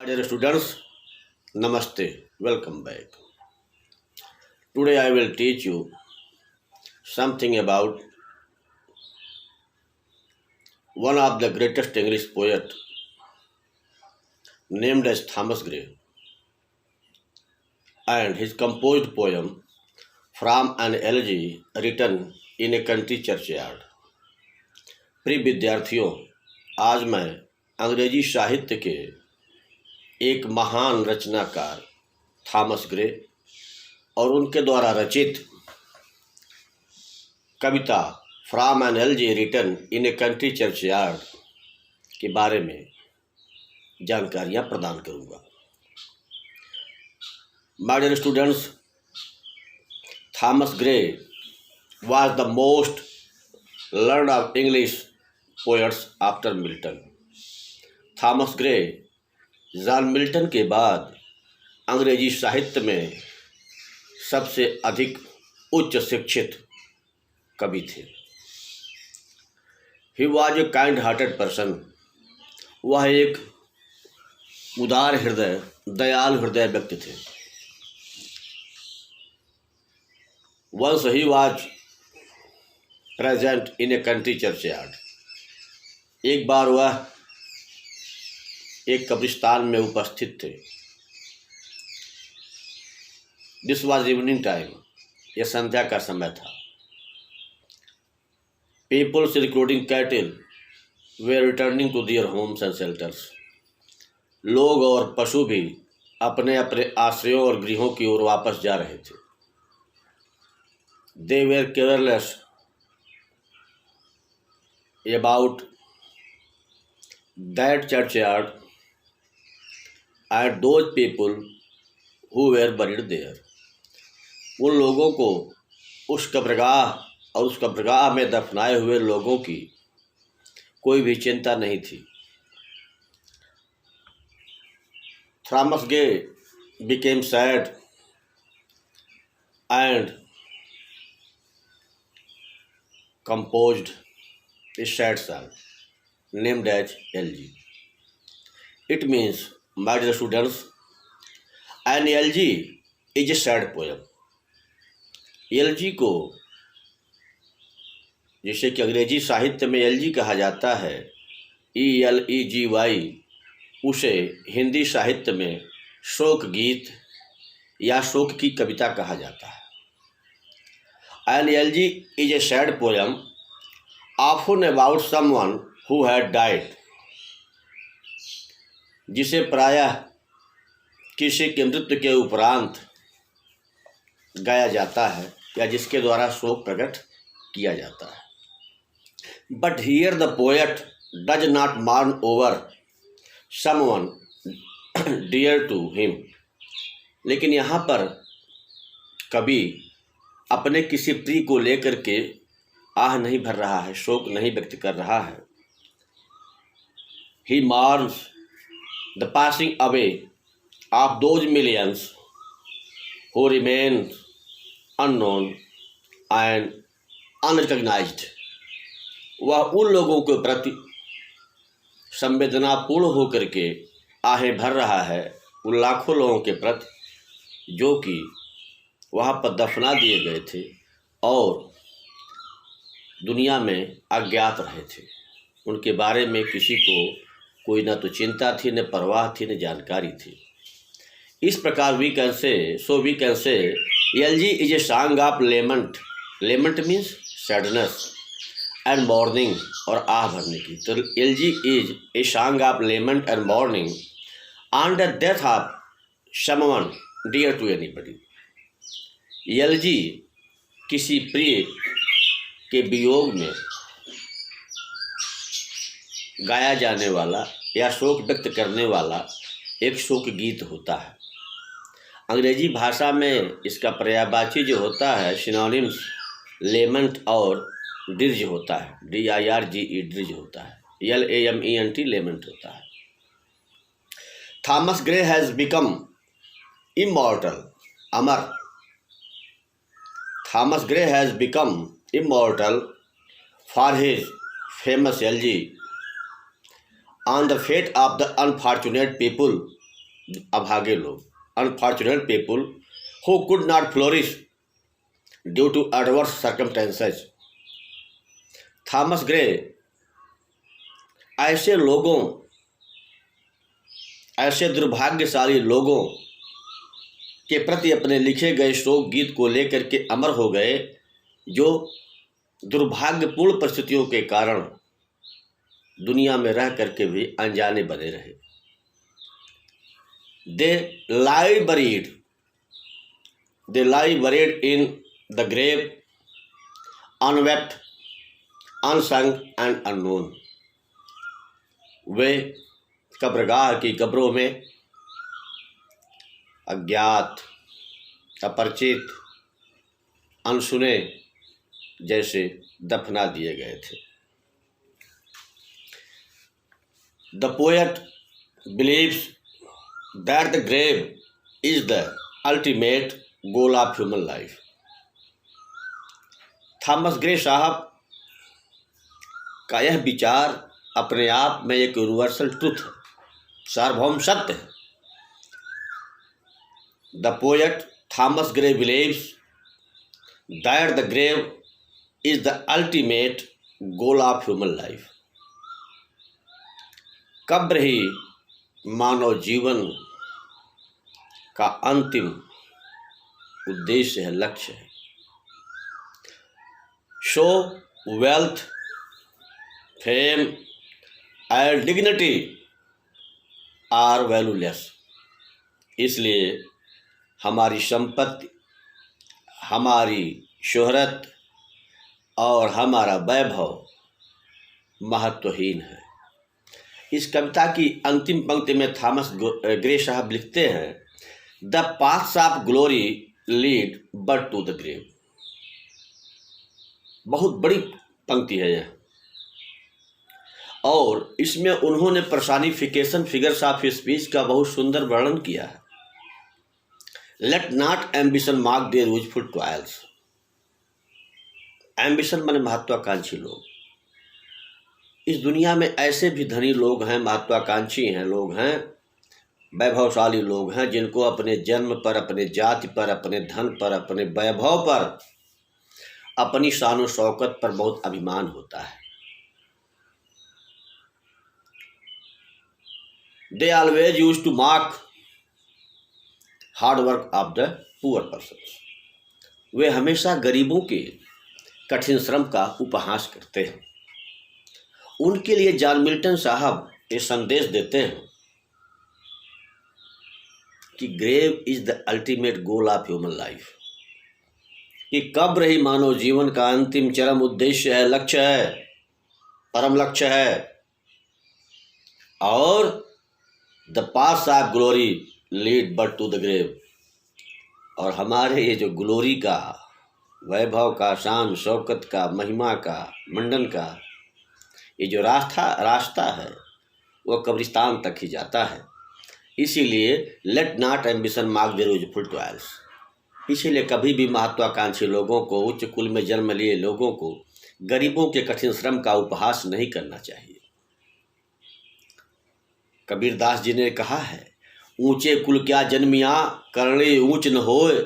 Dear students, Namaste, welcome back. Today I will teach you something about one of the greatest English poet named as Thomas Gray and his composed poem From an Elegy written in a country churchyard. प्रिय विद्यार्थियों, आज मैं अंग्रेजी साहित्य के एक महान रचनाकार थॉमस ग्रे और उनके द्वारा रचित कविता from an elegy written in a country churchyard के बारे में जानकारियां प्रदान करूंगा। My dear students, Thomas Gray was the most learned of English poets after Milton. Thomas Gray John Milton के बाद अंग्रेजी साहित्य में सबसे अधिक उच्च शिक्षित कवि थे। He was a kind hearted person. वह एक उदार हृदय, दयालु हृदय व्यक्ति थे। Once he was present in a country churchyard. एक बार वह एक कब्रिस्तान में उपस्थित थे। This was evening time. यह संध्या का समय था। Peoples including cattle were returning to their homes and shelters. लोग और पशु भी अपने अपने आश्रयों और गृहों की ओर वापस जा रहे थे। They were careless about that churchyard and those people who were buried there. उन लोगों को उस कब्रगाह और उस कब्रगाह में दफनाए हुए लोगों की कोई भी चिंता नहीं थी। Thomas Gray became sad and composed a sad song named as Elegy. It means, my dear students, an elegy is a sad poem. LG को, जिसे कि अंग्रेजी साहित्य में एलजी कहा जाता है, ELEGY, उसे हिंदी साहित्य में शोक गीत या शोक की कविता कहा जाता है। An elegy is a sad poem often about someone who had died, जिसे प्रायः किसी के मृत्यु के उपरांत गाया जाता है या जिसके द्वारा शोक प्रकट किया जाता है। But here the poet does not mourn over someone dear to him. लेकिन यहाँ पर कवि अपने किसी प्रिय को लेकर के आह नहीं भर रहा है, शोक नहीं व्यक्त कर रहा है। He mourns the passing away of those millions who remain unknown and unrecognised. वह उन लोगों के प्रति संवेदनापूर्ण होकर के आहें भर रहा है, उन लाखों लोगों के प्रति जो कि वहाँ पर दफना दिए गए थे और दुनिया में अज्ञात रहे थे। उनके बारे में किसी को कोई न तो चिंता थी, न परवाह थी, न जानकारी थी। इस प्रकार we can say elegy is a song of lament. Lament means sadness and mourning, और आह भरने की। तो elegy is a song of lament and mourning on the death of someone dear to anybody. Elegy किसी प्रिय के वियोग में गाया जाने वाला या शोक व्यक्त करने वाला एक शोक गीत होता है। अंग्रेजी भाषा में इसका पर्यायवाची जो होता है, सिनोनिम्स लेमेंट और डिर्ज होता है, DIRGE डिर्ज होता है, LAMENT लेमेंट होता है। Thomas Gray has become immortal, अमर। Thomas Gray has become immortal for his famous elegy on the fate of the unfortunate people अभागे लोग, unfortunate people who could not flourish due to adverse circumstances. Thomas Gray ऐसे लोगों, ऐसे दुर्भाग्यशाली लोगों के प्रति अपने लिखे गए शोक गीत को लेकर के अमर हो गए, जो दुर्भाग्यपूर्ण परिस्थितियों के कारण दुनिया में रह करके भी अनजाने बने रहे। They lie buried in the grave, unwept, unsung and unknown. वे कब्रगाह की कब्रों में अज्ञात, अपरिचित, अनसुने जैसे दफना दिए गए थे। The poet believes that the grave is the ultimate goal of human life. Thomas Gray साहब का यह विचार अपने आप में एक यूनिवर्सल ट्रुथ है, सार्वभौम सत्य है। The poet Thomas Gray believes that the grave is the ultimate goal of human life. कब्र ही मानव जीवन का अंतिम उद्देश्य है, लक्ष्य है। Show wealth, fame and dignity are valueless. इसलिए हमारी संपत्ति, हमारी शोहरत और हमारा वैभव महत्वहीन है। इस कविता की अंतिम पंक्ति में थॉमस ग्रे साहब लिखते हैं, the paths of glory lead but to the grave. बहुत बड़ी पंक्ति है यह, और इसमें उन्होंने पर्सनिफिकेशन फिगर्स ऑफ स्पीच का बहुत सुंदर वर्णन किया है। Let not ambition mark their useful toils. Ambition माने महत्वाकांक्षी लोग। इस दुनिया में ऐसे भी धनी लोग हैं, महत्वाकांक्षी हैं, लोग हैं, वैभवशाली लोग हैं, जिनको अपने जन्म पर, अपने जाति पर, अपने धन पर, अपने वैभव पर, अपनी शान और शौकत पर बहुत अभिमान होता है। They always used to mock hard work of the poor persons. वे हमेशा गरीबों के कठिन श्रम का उपहास करते हैं। उनके लिए जॉन मिल्टन साहब ये संदेश देते हैं कि grave is the ultimate goal of human life, कि कब्र ही मानव जीवन का अंतिम चरम उद्देश्य है, लक्ष्य है, परम लक्ष्य है। और the paths of glory lead but to the grave. और हमारे ये जो ग्लोरी का, वैभव का, शान शौकत का, महिमा का, मंडन का ये जो रास्ता है वो कब्रिस्तान तक ही जाता है। इसीलिए let not ambition mark their useful toils. इसीलिए कभी भी महत्वाकांक्षी लोगों को, उच्च कुल में जन्म लिए लोगों को गरीबों के कठिन श्रम का उपहास नहीं करना चाहिए। कबीरदास जी ने कहा है, ऊंचे कुल क्या जन्मिया, करणे ऊंच न होए,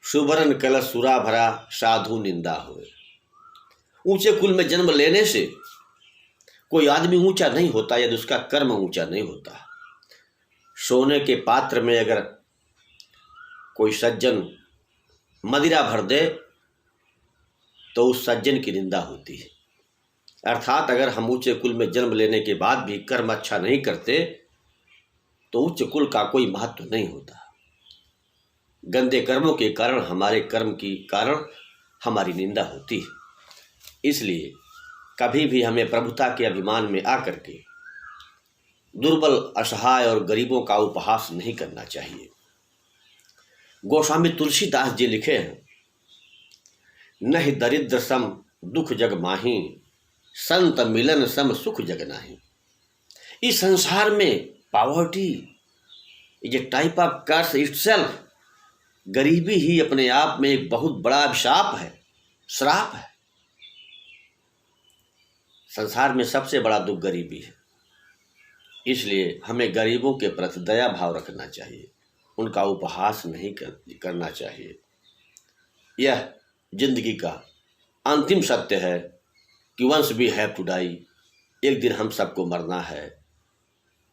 सुबरन कलश सुरा भरा, साधु निंदा होए। ऊंचे कुल में जन्म लेने से कोई आदमी ऊंचा नहीं होता, यदि उसका कर्म ऊंचा नहीं होता। सोने के पात्र में अगर कोई सज्जन मदिरा भर दे तो उस सज्जन की निंदा होती है। अर्थात अगर हम ऊंचे कुल में जन्म लेने के बाद भी कर्म अच्छा नहीं करते तो उच्च कुल का कोई महत्व नहीं होता। गंदे कर्मों के कारण, हमारे कर्म के कारण हमारी निंदा होती है। इसलिए कभी भी हमें प्रभुता के अभिमान में आकर के दुर्बल, असहाय और गरीबों का उपहास नहीं करना चाहिए। गोस्वामी तुलसीदास जी लिखे हैं, नहि दरिद्र सम दुख जग माही, संत मिलन सम सुख जग नाही। इस संसार में poverty is a type of curse itself. गरीबी ही अपने आप में एक बहुत बड़ा अभिशाप है, श्राप है। संसार में सबसे बड़ा दुख गरीबी है। इसलिए हमें गरीबों के प्रति दया भाव रखना चाहिए, उनका उपहास नहीं करना चाहिए। यह जिंदगी का अंतिम सत्य है कि once we have to die, एक दिन हम सबको मरना है।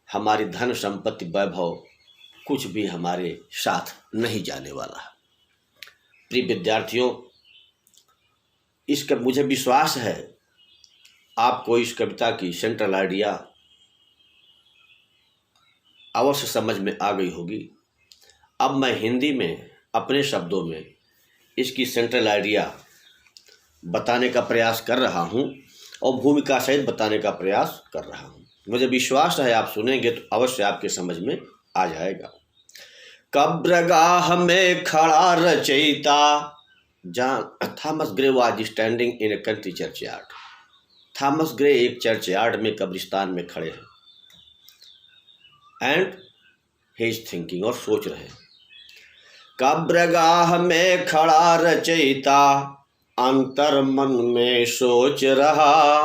हमारी धन संपत्ति वैभव कुछ भी हमारे साथ नहीं जाने वाला। प्रिय विद्यार्थियों, इसका मुझे विश्वास है आपको इस कविता की सेंट्रल आइडिया अवश्य समझ में आ गई होगी। अब मैं हिंदी में अपने शब्दों में इसकी सेंट्रल आइडिया बताने का प्रयास कर रहा हूं और भूमिका सहित बताने का प्रयास कर रहा हूं। मुझे विश्वास है आप सुनेंगे तो अवश्य आपके समझ में आ जाएगा। कब्रगाह में खड़ा रचयिता, जहाँ Thomas Gray was standing in a country churchyard. Thomas Gray एक चर्चयार्ड में कब्रिस्तान में खड़े हैं एंड ही इज थिंकिंग, और सोच रहे हैं। कब्रगाह में खड़ा रचयिता, अंतर मन में सोच रहा,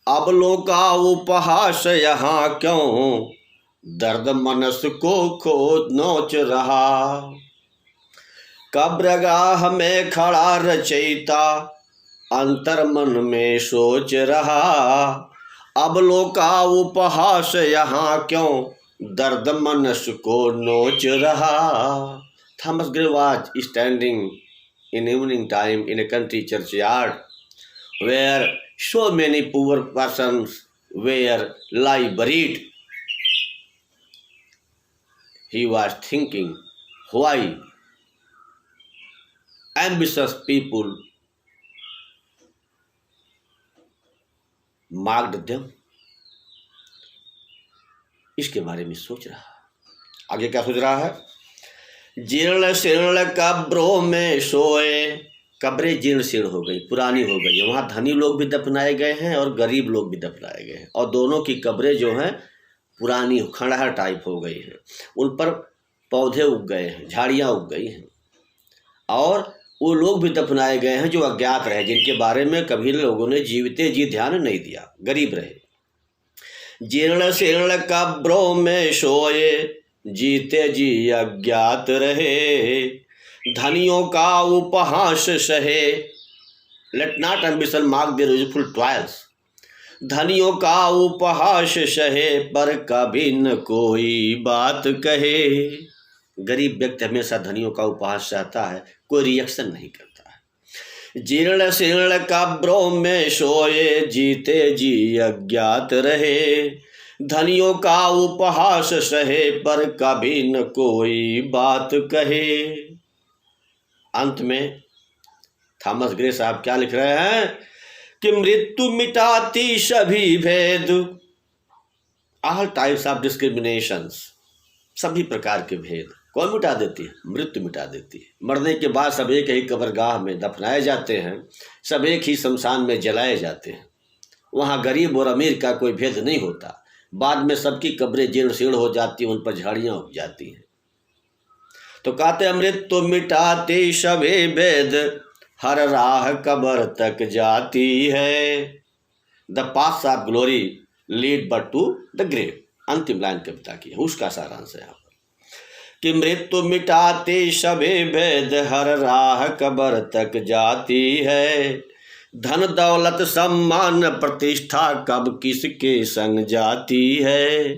अब लोका उपहास यहाँ क्यों, दर्द मनस को खोद नोच रहा। कब्रगाह में खड़ा रचयिता, अंतर मन में सोच रहा, अब लोका उपहास यहाँ क्यों, दर्द मनस को नोच रहा। Thomas Gray was standing in evening time in a country churchyard where so many poor persons were lie buried. He was thinking why ambitious people mocked them. इसके बारे में सोच रहा। आगे क्या सोच रहा है? जीर्ण शीर्ण कब्रों में सोए, कब्रें जीर्ण शीर्ण हो गई, पुरानी हो गई है। वहाँ धनी लोग भी दफनाए गए हैं और गरीब लोग भी दफनाए गए हैं, और दोनों की कब्रें जो हैं पुरानी खंडहर टाइप हो गई हैं। उन पर पौधे उग गए हैं, झाड़ियाँ उग गई हैं, और वो लोग भी दफनाए गए हैं जो अज्ञात रहे, जिनके बारे में कभी लोगों ने जीवते जी ध्यान नहीं दिया, गरीब रहे। जीर्ण शीर्ण कब्रों में सोए, जीते जी अज्ञात रहे, धनियों का उपहास सहे। Let not ambition mark their useful toils. धनियों का उपहास सहे, पर कभी न कोई बात कहे। गरीब व्यक्ति हमेशा धनियों का उपहास सहता है, कोई रिएक्शन नहीं करता है। जीर्ण शीर्ण कब्रों में सोए, जीते जी अज्ञात रहे, धनियों का उपहास सहे, पर कभी न कोई बात कहे। अंत में थॉमस ग्रे साहब क्या लिख रहे हैं कि मृत्यु मिटाती सभी भेद, ऑल टाइप्स ऑफ डिस्क्रिमिनेशंस, सभी प्रकार के भेद कौन मिटा देती है? मृत्यु मिटा देती है। मरने के बाद सब एक ही कब्रगाह में दफनाए जाते हैं, सब एक ही शमशान में जलाए जाते हैं। वहाँ गरीब और अमीर का कोई भेद नहीं होता। बाद में सबकी कब्रें जीर्ण शीर्ण हो जाती हैं, उन पर झाड़ियाँ उग जाती हैं। तो कहते मृत्यु मिटाती सभी भेद, हर राह कब्र तक जाती है। The paths of glory lead but to the grave. अंतिम लाइन कविता की है, उसका सारांश है यहाँ पर कि मृत्यु मिटाती सभी भेद, हर राह कब्र तक जाती है। धन दौलत सम्मान प्रतिष्ठा कब किसके संग जाती है।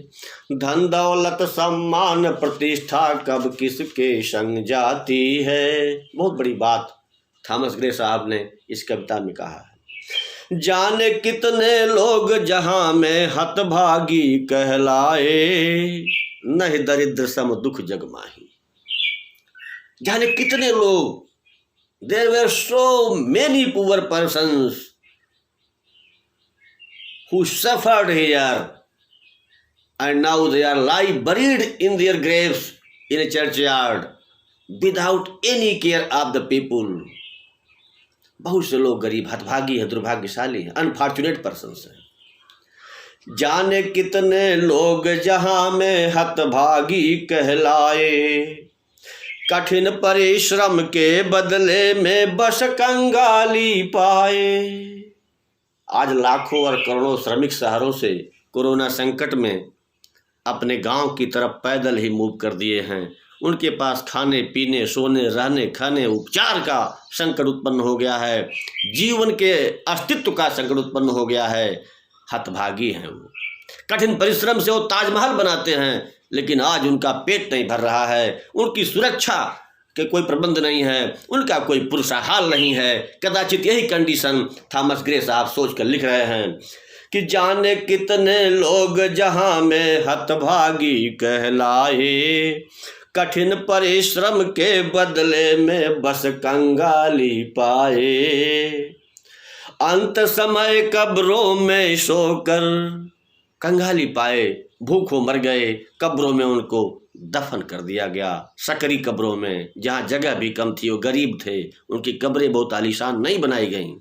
धन दौलत सम्मान प्रतिष्ठा कब किसके संग जाती है। बहुत बड़ी बात थॉमस ग्रे साहब ने इस कविता में कहा है। जाने कितने लोग जहां में हतभागी कहलाए, नहीं दरिद्र सम दुख जग माही। जाने कितने लोग, there were so many poor persons who suffered here, and now they are lie buried in their graves in a churchyard without any care of the people. बहुत से लोग गरीब, हतभागी हैं, दुर्भाग्यशाली हैं, अनफॉर्चुनेट पर्सन्स हैं। जाने कितने लोग जहां में हतभागी कहलाए, कठिन परिश्रम के बदले में बस कंगाली पाए। आज लाखों और करोड़ों श्रमिक शहरों से कोरोना संकट में अपने गांव की तरफ पैदल ही मूव कर दिए हैं। उनके पास खाने पीने सोने रहने खाने उपचार का संकट उत्पन्न हो गया है, जीवन के अस्तित्व का संकट उत्पन्न हो गया है। हतभागी हैं वो। कठिन परिश्रम से वो ताजमहल बनाते हैं, लेकिन आज उनका पेट नहीं भर रहा है, उनकी सुरक्षा के कोई प्रबंध नहीं है, उनका कोई पुरुषाहार नहीं है। कदाचित यही कंडीशन थॉमस ग्रे साहब सोच कर लिख रहे हैं कि जाने कितने लोग जहां में हतभागी कहलाए, कठिन परिश्रम के बदले में बस कंगाली पाए, अंत समय कब्रों में सोकर कंगाली पाए, भूखों मर गए, कब्रों में उनको दफन कर दिया गया, सकरी कब्रों में, जहाँ जगह भी कम थी, वो गरीब थे, उनकी कब्रें बहुत आलीशान नहीं बनाई गईं।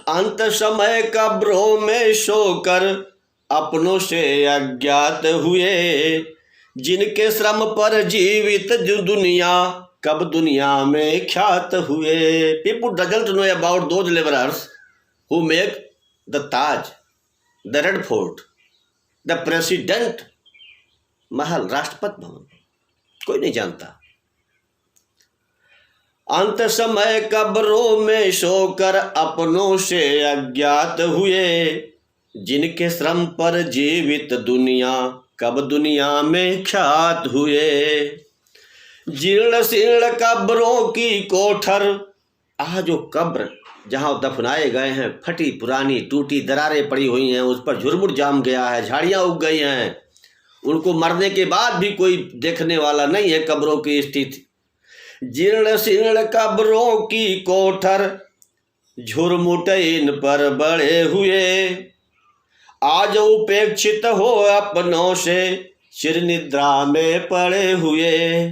अंत समय कब्रों में सोकर अपनों से अज्ञात हुए, जिनके श्रम पर जीवित जो दुनिया कब दुनिया में ख्यात हुए। People doesn't know about those laborers who make the Taj, the Red Fort, the President महल, राष्ट्रपति भवन, कोई नहीं जानता। अंत समय कब्रों में सोकर अपनों से अज्ञात हुए, जिनके श्रम पर जीवित दुनिया कब दुनिया में ख्यात हुए। जीर्ण शीर्ण कब्रों की कोठर, आज जो कब्र जहाँ दफनाए गए हैं फटी पुरानी टूटी दरारें पड़ी हुई हैं, उस पर झुरमुट जाम गया है, झाड़ियाँ उग गई हैं, उनको मरने के बाद भी कोई देखने वाला नहीं है कब्रों की स्थिति। जीर्ण शीर्ण कब्रों की कोठर, झुरमुट इन पर बड़े हुए, आज उपेक्षित हो अपनों से चिर निद्रा में पड़े हुए,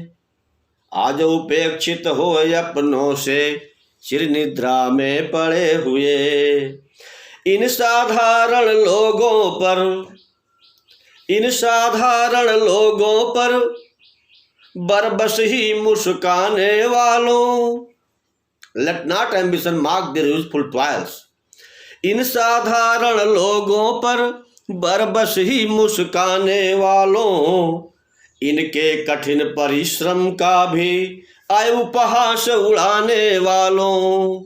आज उपेक्षित हो अपनों से चिर निद्रा में पड़े हुए। इन साधारण लोगों पर बरबस ही मुस्काने वालों, let not ambition mark their useful toils. इन साधारण लोगों पर बरबस ही मुस्काने वालों, इनके कठिन परिश्रम का भी आए उपहास उड़ाने वालों,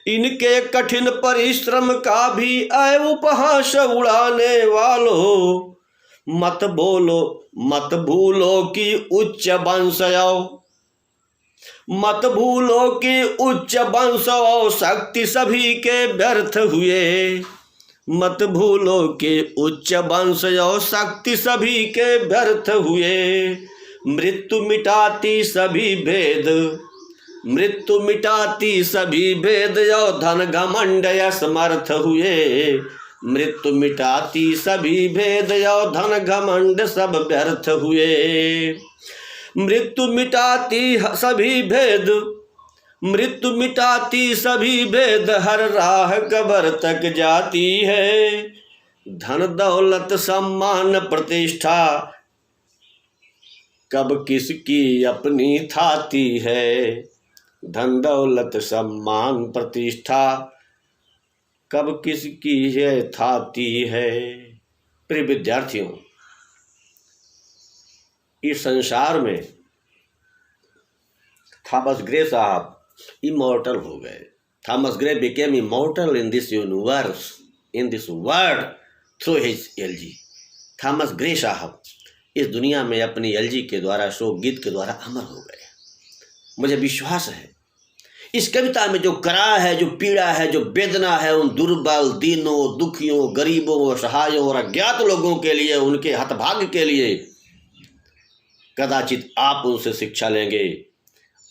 इनके कठिन परिश्रम का भी आए उपहास उड़ाने वालों। मत भूलो कि उच्च वंश मत भूलो कि उच्च वंश और शक्ति सभी के व्यर्थ हुए, मत भूलो कि उच्च वंश और शक्ति सभी के व्यर्थ हुए। मृत्यु मिटाती सभी भेद, मृत्यु मिटाती सभी भेद और धन घमंड असमर्थ हुए, मृत्यु मिटाती सभी भेद और धन घमंड सब व्यर्थ हुए। मृत्यु मिटाती सभी भेद, मृत्यु मिटाती सभी भेद, हर राह कब्र तक जाती है। धन दौलत सम्मान प्रतिष्ठा कब किसकी अपनी थाती है, धन दौलत सम्मान प्रतिष्ठा कब किसकी है थाती है। प्रिय विद्यार्थियों, इस संसार में थॉमस ग्रे साहब इमॉर्टल हो गए। Thomas Gray became immortal in this universe, in this world through his LG. Thomas Gray साहब इस दुनिया में अपनी एलजी के द्वारा, शोक गीत के द्वारा अमर हो गए। मुझे विश्वास है इस कविता में जो कराह है, जो पीड़ा है, जो वेदना है, उन दुर्बल दीनों दुखियों गरीबों असहायों और अज्ञात लोगों के लिए, उनके हतभाग्य के लिए, कदाचित आप उनसे शिक्षा लेंगे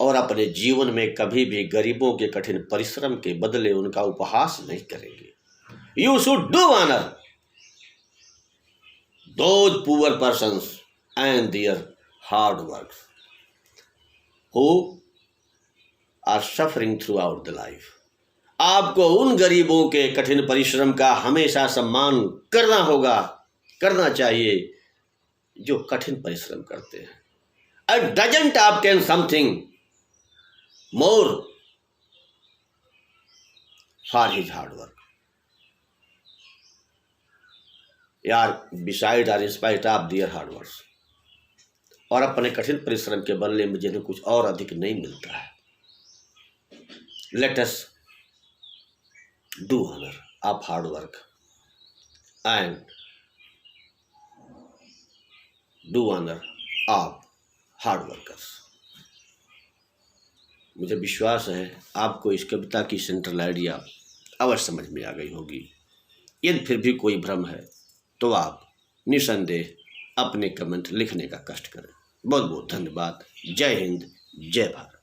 और अपने जीवन में कभी भी गरीबों के कठिन परिश्रम के बदले उनका उपहास नहीं करेंगे। You should do honour those poor persons and their hard work who are suffering throughout the life. आपको उन गरीबों के कठिन परिश्रम का हमेशा सम्मान करना होगा, करना चाहिए, जो कठिन परिश्रम करते हैं। I doesn't obtain something more for his hard work. यार beside or in spite of their hard work, और अपने कठिन परिश्रम के बदले में जिन्हें कुछ और अधिक नहीं मिलता है। Let us do honour of hard work and do honour of hard workers. मुझे विश्वास है आपको इस कविता की सेंट्रल आइडिया अवश्य समझ में आ गई होगी। यदि फिर भी कोई भ्रम है तो आप निसंदेह अपने कमेंट लिखने का कष्ट करें। बहुत बहुत धन्यवाद। जय हिंद, जय भारत।